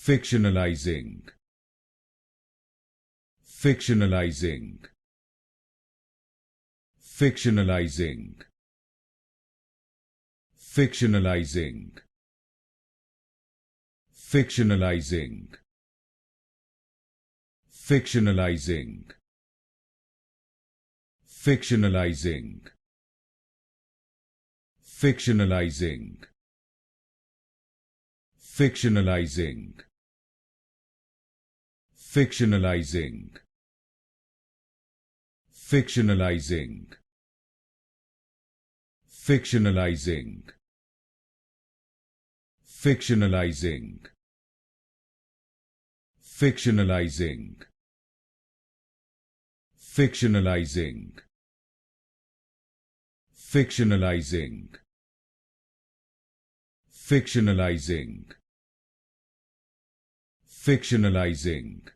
Fictionalizing. Fictionalizing. Fictionalizing. Fictionalizing. Fictionalizing. Fictionalizing. Fictionalizing. Fictionalizing. Fictionalizing. Fictionalizing. Fictionalizing. Fictionalizing. Fictionalizing. Fictionalizing. Fictionalizing. Fictionalizing. Fictionalizing. Fictionalizing.